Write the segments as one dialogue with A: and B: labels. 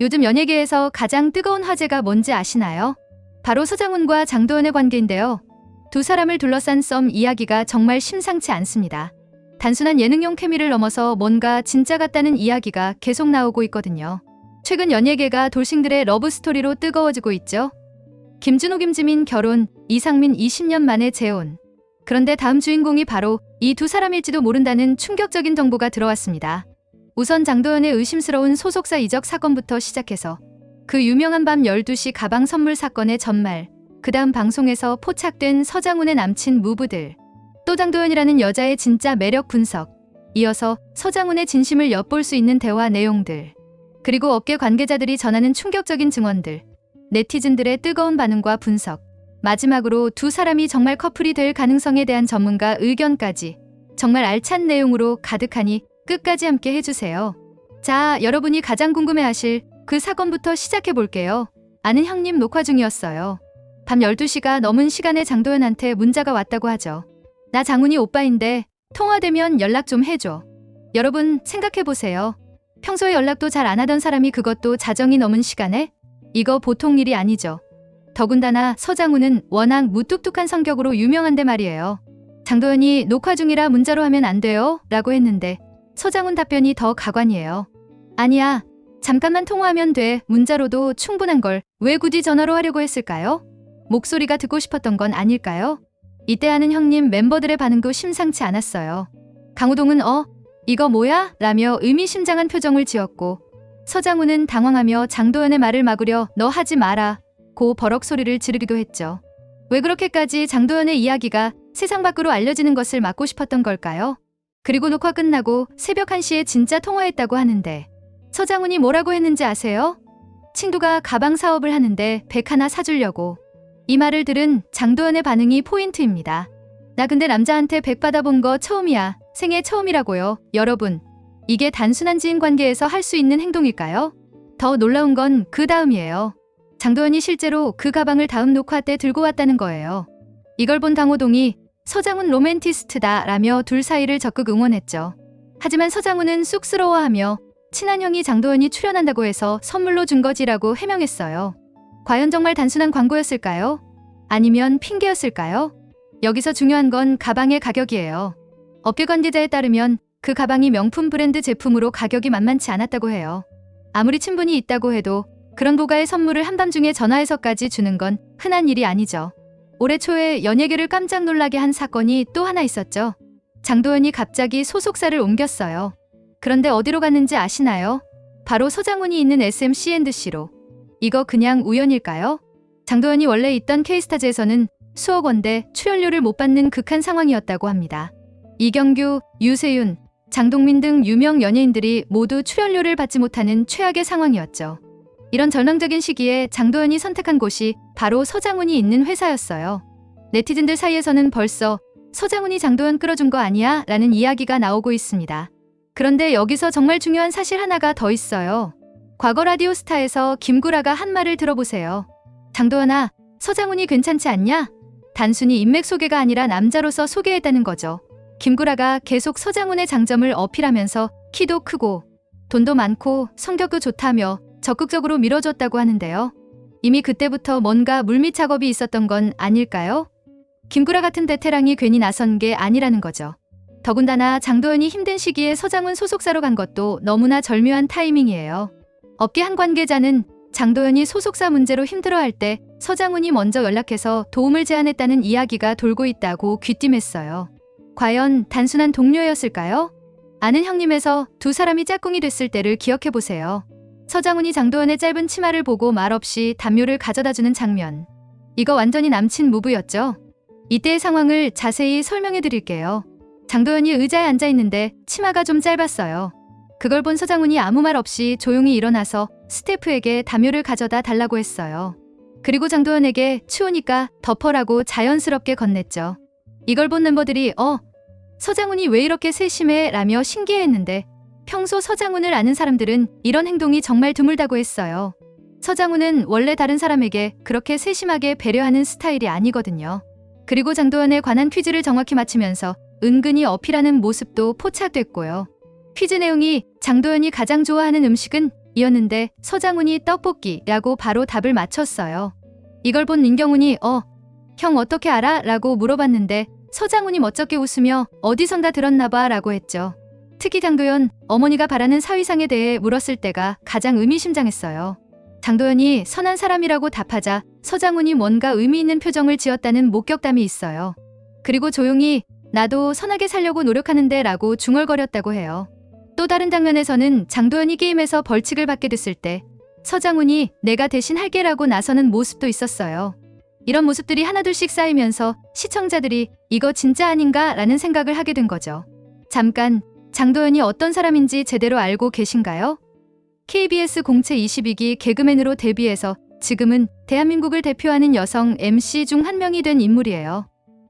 A: 요즘 연예계에서 가장 뜨거운 화제가 뭔지 아시나요? 바로 서장훈과 장도연의 관계인데요. 두 사람을 둘러싼 썸 이야기가 정말 심상치 않습니다. 단순한 예능용 케미를 넘어서 뭔가 진짜 같다는 이야기가 계속 나오고 있거든요. 최근 연예계가 돌싱들의 러브스토리로 뜨거워지고 있죠. 김준호 김지민 결혼, 이상민 20년 만에 재혼. 그런데 다음 주인공이 바로 이 두 사람일지도 모른다는 충격적인 정보가 들어왔습니다. 우선 장도연의 의심스러운 소속사 이적 사건부터 시작해서 그 유명한 밤 12시 가방 선물 사건의 전말, 그 다음 방송에서 포착된 서장훈의 남친 무브들, 또 장도연이라는 여자의 진짜 매력 분석, 이어서 서장훈의 진심을 엿볼 수 있는 대화 내용들, 그리고 업계 관계자들이 전하는 충격적인 증언들, 네티즌들의 뜨거운 반응과 분석, 마지막으로 두 사람이 정말 커플이 될 가능성에 대한 전문가 의견까지 정말 알찬 내용으로 가득하니 끝까지 함께 해주세요. 자, 여러분이 가장 궁금해하실 그 사건부터 시작해볼게요. 아는 형님 녹화 중이었어요. 밤 12시가 넘은 시간에 장도연한테 문자가 왔다고 하죠. 나 장훈이 오빠인데 통화되면 연락 좀 해줘. 여러분 생각해보세요. 평소에 연락도 잘 안 하던 사람이 그것도 자정이 넘은 시간에? 이거 보통 일이 아니죠. 더군다나 서장훈은 워낙 무뚝뚝한 성격으로 유명한데 말이에요. 장도연이 녹화 중이라 문자로 하면 안 돼요? 라고 했는데 서장훈 답변이 더 가관이에요. 아니야. 잠깐만 통화하면 돼. 문자로도 충분한 걸 왜 굳이 전화로 하려고 했을까요? 목소리가 듣고 싶었던 건 아닐까요? 이때 아는 형님 멤버들의 반응도 심상치 않았어요. 강호동은 이거 뭐야? 라며 의미심장한 표정을 지었고, 서장훈은 당황하며 장도연의 말을 막으려 너 하지 마라 고 버럭 소리를 지르기도 했죠. 왜 그렇게까지 장도연의 이야기가 세상 밖으로 알려지는 것을 막고 싶었던 걸까요? 그리고 녹화 끝나고 새벽 1시에 진짜 통화했다고 하는데 서장훈이 뭐라고 했는지 아세요? 친구가 가방 사업을 하는데 백 하나 사주려고. 이 말을 들은 장도연의 반응이 포인트입니다. 나 근데 남자한테 백 받아본 거 처음이야. 생애 처음이라고요. 여러분, 이게 단순한 지인 관계에서 할 수 있는 행동일까요? 더 놀라운 건 그 다음이에요. 장도연이 실제로 그 가방을 다음 녹화 때 들고 왔다는 거예요. 이걸 본 강호동이 서장훈 로맨티스트다 라며 둘 사이를 적극 응원했죠. 하지만 서장훈은 쑥스러워하며 친한 형이 장도연이 출연한다고 해서 선물로 준 거지라고 해명했어요. 과연 정말 단순한 광고였을까요? 아니면 핑계였을까요? 여기서 중요한 건 가방의 가격이에요. 업계 관계자에 따르면 그 가방이 명품 브랜드 제품으로 가격이 만만치 않았다고 해요. 아무리 친분이 있다고 해도 그런 고가의 선물을 한밤중에 전화해서까지 주는 건 흔한 일이 아니죠. 올해 초에 연예계를 깜짝 놀라게 한 사건이 또 하나 있었죠. 장도연이 갑자기 소속사를 옮겼어요. 그런데 어디로 갔는지 아시나요? 바로 서장훈이 있는 SM/C&C로. 이거 그냥 우연일까요? 장도연이 원래 있던 K스타즈에서는 수억 원대 출연료를 못 받는 극한 상황이었다고 합니다. 이경규, 유세윤, 장동민 등 유명 연예인들이 모두 출연료를 받지 못하는 최악의 상황이었죠. 이런 절망적인 시기에 장도연이 선택한 곳이 바로 서장훈이 있는 회사였어요. 네티즌들 사이에서는 벌써 서장훈이 장도연 끌어준 거 아니야? 라는 이야기가 나오고 있습니다. 그런데 여기서 정말 중요한 사실 하나가 더 있어요. 과거 라디오스타에서 김구라가 한 말을 들어보세요. 장도연아, 서장훈이 괜찮지 않냐? 단순히 인맥 소개가 아니라 남자로서 소개했다는 거죠. 김구라가 계속 서장훈의 장점을 어필하면서 키도 크고 돈도 많고 성격도 좋다며 적극적으로 밀어줬다고 하는데요. 이미 그때부터 뭔가 물밑 작업이 있었던 건 아닐까요? 김구라 같은 베테랑이 괜히 나선 게 아니라는 거죠. 더군다나 장도연이 힘든 시기에 서장훈 소속사로 간 것도 너무나 절묘한 타이밍이에요. 업계 한 관계자는 장도연이 소속사 문제로 힘들어할 때 서장훈이 먼저 연락해서 도움을 제안했다는 이야기가 돌고 있다고 귀띔했어요. 과연 단순한 동료였을까요? 아는 형님에서 두 사람이 짝꿍이 됐을 때를 기억해보세요. 서장훈이 장도연의 짧은 치마를 보고 말없이 담요를 가져다주는 장면. 이거 완전히 남친 무브였죠? 이때의 상황을 자세히 설명해 드릴게요. 장도연이 의자에 앉아있는데 치마가 좀 짧았어요. 그걸 본 서장훈이 아무 말 없이 조용히 일어나서 스태프에게 담요를 가져다 달라고 했어요. 그리고 장도연에게 추우니까 덮어라고 자연스럽게 건넸죠. 이걸 본 멤버들이 서장훈이 왜 이렇게 세심해? 라며 신기해했는데 평소 서장훈을 아는 사람들은 이런 행동이 정말 드물다고 했어요. 서장훈은 원래 다른 사람에게 그렇게 세심하게 배려하는 스타일이 아니거든요. 그리고 장도연에 관한 퀴즈를 정확히 맞히면서 은근히 어필하는 모습도 포착됐고요. 퀴즈 내용이 장도연이 가장 좋아하는 음식은 이었는데 서장훈이 떡볶이라고 바로 답을 맞췄어요. 이걸 본 민경훈이 형 어떻게 알아? 라고 물어봤는데 서장훈이 멋쩍게 웃으며 어디선 다 들었나 봐 라고 했죠. 특히 장도연 어머니가 바라는 사위상에 대해 물었을 때가 가장 의미심장했어요. 장도연이 선한 사람이라고 답하자 서장훈이 뭔가 의미 있는 표정을 지었다는 목격담이 있어요. 그리고 조용히 나도 선하게 살려고 노력하는데 라고 중얼거렸다고 해요. 또 다른 장면에서는 장도연이 게임에서 벌칙을 받게 됐을 때 서장훈이 내가 대신 할게 라고 나서는 모습도 있었어요. 이런 모습들이 하나둘씩 쌓이면서 시청자들이 이거 진짜 아닌가 라는 생각을 하게 된 거죠. 잠깐, 장도연이 어떤 사람인지 제대로 알고 계신가요? KBS 공채 22기 개그맨으로 데뷔해서 지금은 대한민국을 대표하는 여성 MC 중 한 명이 된 인물이에요.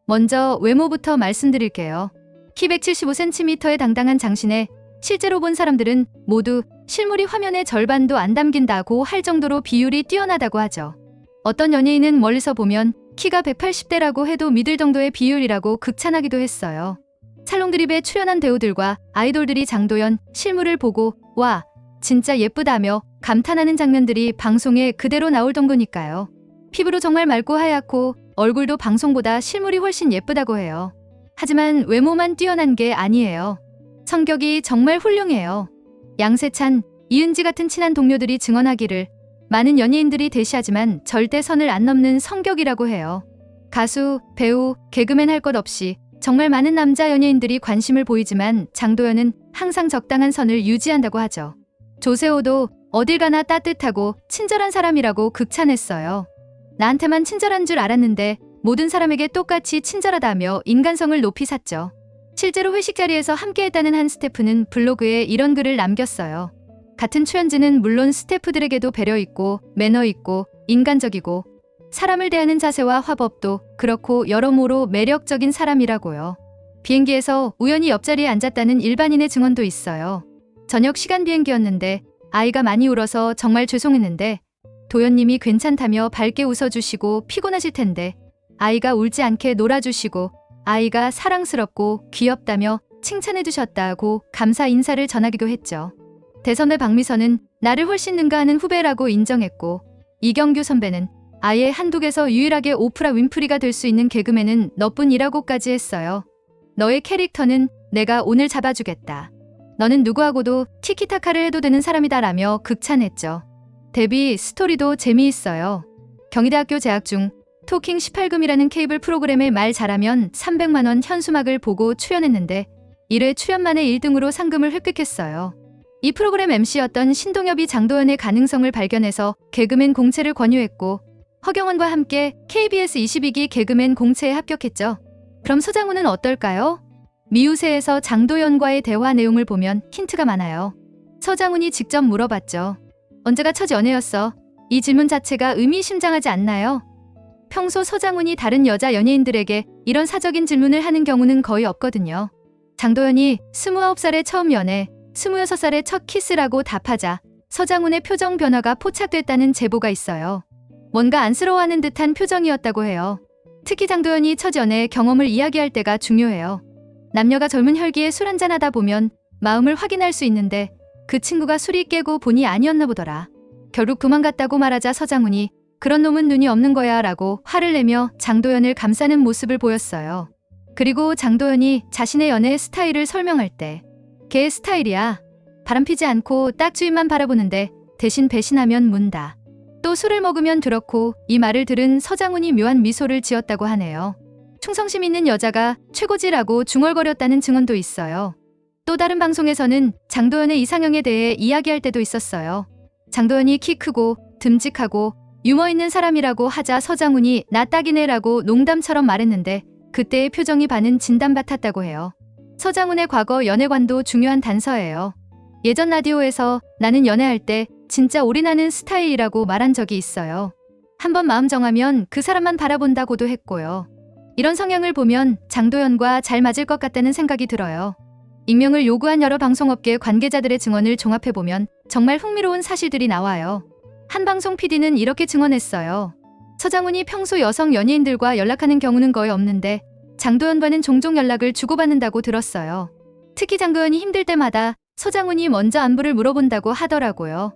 A: 먼저 외모부터 말씀드릴게요. 키 175cm의 당당한 장신에 실제로 본 사람들은 모두 실물이 화면의 절반도 안 담긴다고 할 정도로 비율이 뛰어나다고 하죠. 어떤 연예인은 멀리서 보면 키가 180대라고 해도 믿을 정도의 비율이라고 극찬하기도 했어요. 살롱 드립에 출연한 배우들과 아이돌들이 장도연 실물을 보고 와, 진짜 예쁘다며 감탄하는 장면들이 방송에 그대로 나올 정도니까요. 피부로 정말 맑고 하얗고 얼굴도 방송보다 실물이 훨씬 예쁘다고 해요. 하지만 외모만 뛰어난 게 아니에요. 성격이 정말 훌륭해요. 양세찬, 이은지 같은 친한 동료들이 증언하기를 많은 연예인들이 대시하지만 절대 선을 안 넘는 성격이라고 해요. 가수, 배우, 개그맨 할 것 없이 정말 많은 남자 연예인들이 관심을 보이지만 장도연은 항상 적당한 선을 유지한다고 하죠. 조세호도 어딜 가나 따뜻하고 친절한 사람이라고 극찬했어요. 나한테만 친절한 줄 알았는데 모든 사람에게 똑같이 친절하다며 인간성을 높이 샀죠. 실제로 회식 자리에서 함께했다는 한 스태프는 블로그에 이런 글을 남겼어요. 같은 출연진은 물론 스태프들에게도 배려 있고 매너 있고 인간적이고 사람을 대하는 자세와 화법도 그렇고 여러모로 매력적인 사람이라고요. 비행기에서 우연히 옆자리에 앉았다는 일반인의 증언도 있어요. 저녁 시간 비행기였는데 아이가 많이 울어서 정말 죄송했는데 도연님이 괜찮다며 밝게 웃어주시고 피곤하실 텐데 아이가 울지 않게 놀아주시고 아이가 사랑스럽고 귀엽다며 칭찬해주셨다고 감사 인사를 전하기도 했죠. 대선배 박미선은 나를 훨씬 능가하는 후배라고 인정했고 이경규 선배는 아예 한국에서 유일하게 오프라 윈프리가 될 수 있는 개그맨은 너뿐이라고까지 했어요. 너의 캐릭터는 내가 오늘 잡아주겠다. 너는 누구하고도 티키타카를 해도 되는 사람이다 라며 극찬했죠. 데뷔 스토리도 재미있어요. 경희대학교 재학 중 토킹 18금이라는 케이블 프로그램에 말 잘하면 300만 원 현수막을 보고 출연했는데 1회 출연 만에 1등으로 상금을 획득했어요. 이 프로그램 MC였던 신동엽이 장도연의 가능성을 발견해서 개그맨 공채를 권유했고 허경원과 함께 KBS 22기 개그맨 공채에 합격했죠. 그럼 서장훈은 어떨까요? 미우새에서 장도연과의 대화 내용을 보면 힌트가 많아요. 서장훈이 직접 물어봤죠. 언제가 첫 연애였어? 이 질문 자체가 의미심장하지 않나요? 평소 서장훈이 다른 여자 연예인들에게 이런 사적인 질문을 하는 경우는 거의 없거든요. 장도연이 29살에 처음 연애, 26살에 첫 키스라고 답하자 서장훈의 표정 변화가 포착됐다는 제보가 있어요. 뭔가 안쓰러워하는 듯한 표정이었다고 해요. 특히 장도연이 첫 연애 경험을 이야기할 때가 중요해요. 남녀가 젊은 혈기에 술 한잔 하다 보면 마음을 확인할 수 있는데 그 친구가 술이 깨고 본이 아니었나 보더라. 결국 도망갔다고 말하자 서장훈이 그런 놈은 눈이 없는 거야 라고 화를 내며 장도연을 감싸는 모습을 보였어요. 그리고 장도연이 자신의 연애 스타일을 설명할 때 걔의 스타일이야. 바람피지 않고 딱 주인만 바라보는데 대신 배신하면 문다. 또 술을 먹으면 들었고 이 말을 들은 서장훈이 묘한 미소를 지었다고 하네요. 충성심 있는 여자가 최고지라고 중얼거렸다는 증언도 있어요. 또 다른 방송에서는 장도연의 이상형에 대해 이야기할 때도 있었어요. 장도연이 키 크고 듬직하고 유머 있는 사람이라고 하자 서장훈이 나 딱이네 라고 농담처럼 말했는데 그때의 표정이 반은 진담 같았다고 해요. 서장훈의 과거 연애관도 중요한 단서예요. 예전 라디오에서 나는 연애할 때 진짜 올인하는 스타일이라고 말한 적이 있어요. 한번 마음 정하면 그 사람만 바라본다고도 했고요. 이런 성향을 보면 장도연과 잘 맞을 것 같다는 생각이 들어요. 익명을 요구한 여러 방송업계 관계자들의 증언을 종합해보면 정말 흥미로운 사실들이 나와요. 한 방송 PD는 이렇게 증언했어요. 서장훈이 평소 여성 연예인들과 연락하는 경우는 거의 없는데 장도연과는 종종 연락을 주고받는다고 들었어요. 특히 장도연이 힘들 때마다 서장훈이 먼저 안부를 물어본다고 하더라고요.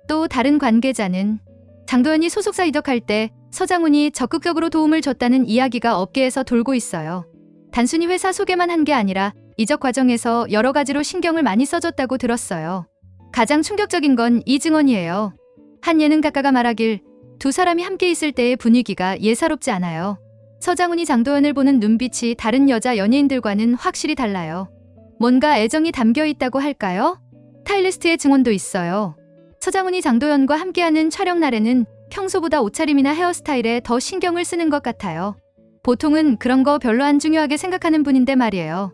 A: 또 다른 관계자는 장도연이 소속사 이적할 때 서장훈이 적극적으로 도움을 줬다는 이야기가 업계에서 돌고 있어요. 단순히 회사 소개만 한 게 아니라 이적 과정에서 여러 가지로 신경을 많이 써줬다고 들었어요. 가장 충격적인 건 이 증언이에요. 한 예능 작가가 말하길 두 사람이 함께 있을 때의 분위기가 예사롭지 않아요. 서장훈이 장도연을 보는 눈빛이 다른 여자 연예인들과는 확실히 달라요. 뭔가 애정이 담겨 있다고 할까요? 스타일리스트의 증언도 있어요. 서장훈이 장도연과 함께하는 촬영 날에는 평소보다 옷차림이나 헤어스타일에 더 신경을 쓰는 것 같아요. 보통은 그런 거 별로 안 중요하게 생각하는 분인데 말이에요.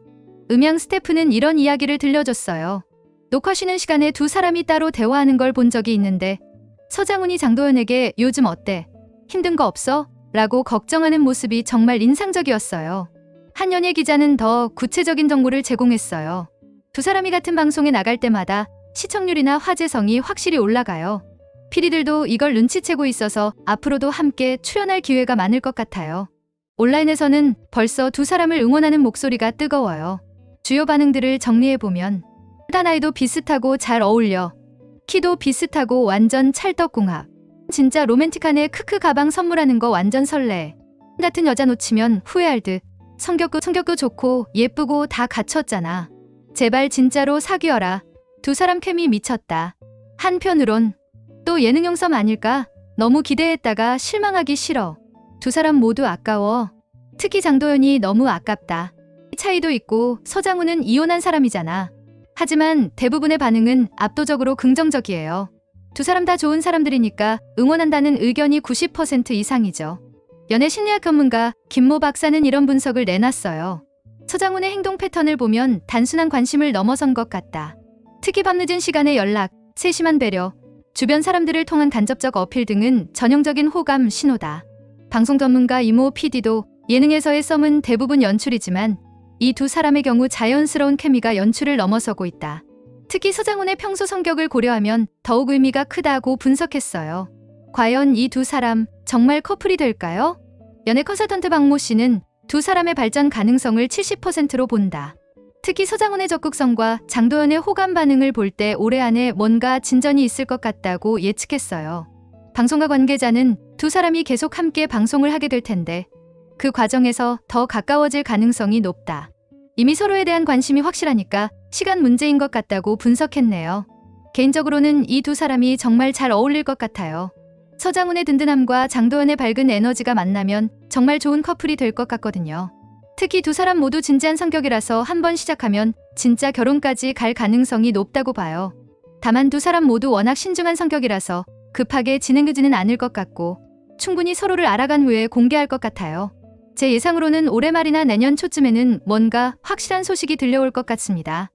A: 음향 스태프는 이런 이야기를 들려줬어요. 녹화 쉬는 시간에 두 사람이 따로 대화하는 걸 본 적이 있는데 서장훈이 장도연에게 요즘 어때? 힘든 거 없어? 라고 걱정하는 모습이 정말 인상적이었어요. 한 연예 기자는 더 구체적인 정보를 제공했어요. 두 사람이 같은 방송에 나갈 때마다 시청률이나 화제성이 확실히 올라가요. PD들도 이걸 눈치채고 있어서 앞으로도 함께 출연할 기회가 많을 것 같아요. 온라인에서는 벌써 두 사람을 응원하는 목소리가 뜨거워요. 주요 반응들을 정리해보면 나이도 비슷하고 잘 어울려. 키도 비슷하고 완전 찰떡궁합. 진짜 로맨틱하네. 크크. 가방 선물하는 거 완전 설레. 같은 여자 놓치면 후회할 듯. 성격도 좋고 예쁘고 다 갖췄잖아. 제발 진짜로 사귀어라. 두 사람 케미 미쳤다. 한편으론 또 예능용 썸 아닐까? 너무 기대했다가 실망하기 싫어. 두 사람 모두 아까워. 특히 장도연이 너무 아깝다. 차이도 있고 서장훈은 이혼한 사람이잖아. 하지만 대부분의 반응은 압도적으로 긍정적이에요. 두 사람 다 좋은 사람들이니까 응원한다는 의견이 90% 이상이죠. 연애 심리학 전문가 김모 박사는 이런 분석을 내놨어요. 서장훈의 행동 패턴을 보면 단순한 관심을 넘어선 것 같다. 특히 밤늦은 시간에 연락, 세심한 배려, 주변 사람들을 통한 간접적 어필 등은 전형적인 호감 신호다. 방송 전문가 이모 PD도 예능에서의 썸은 대부분 연출이지만 이 두 사람의 경우 자연스러운 케미가 연출을 넘어서고 있다. 특히 서장훈의 평소 성격을 고려하면 더욱 의미가 크다고 분석했어요. 과연 이 두 사람 정말 커플이 될까요? 연애 컨설턴트 박모 씨는 두 사람의 발전 가능성을 70%로 본다. 특히 서장훈의 적극성과 장도연의 호감 반응을 볼 때 올해 안에 뭔가 진전이 있을 것 같다고 예측했어요. 방송가 관계자는 두 사람이 계속 함께 방송을 하게 될 텐데 그 과정에서 더 가까워질 가능성이 높다. 이미 서로에 대한 관심이 확실하니까 시간 문제인 것 같다고 분석했네요. 개인적으로는 이 두 사람이 정말 잘 어울릴 것 같아요. 서장훈의 든든함과 장도연의 밝은 에너지가 만나면 정말 좋은 커플이 될 것 같거든요. 특히 두 사람 모두 진지한 성격이라서 한번 시작하면 진짜 결혼까지 갈 가능성이 높다고 봐요. 다만 두 사람 모두 워낙 신중한 성격이라서 급하게 진행되지는 않을 것 같고 충분히 서로를 알아간 후에 공개할 것 같아요. 제 예상으로는 올해 말이나 내년 초쯤에는 뭔가 확실한 소식이 들려올 것 같습니다.